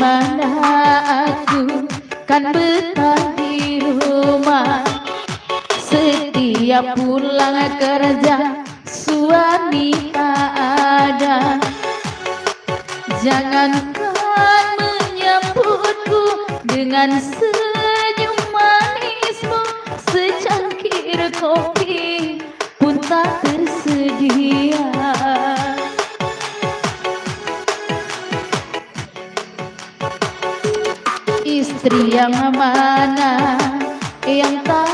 mana aku kan betah di rumah. Setiap pulang kerja suami tak ada. Jangankan menyambutku dengan senyum manismu, secangkir kopi pun tak tersedia. Istri yang mana yang tak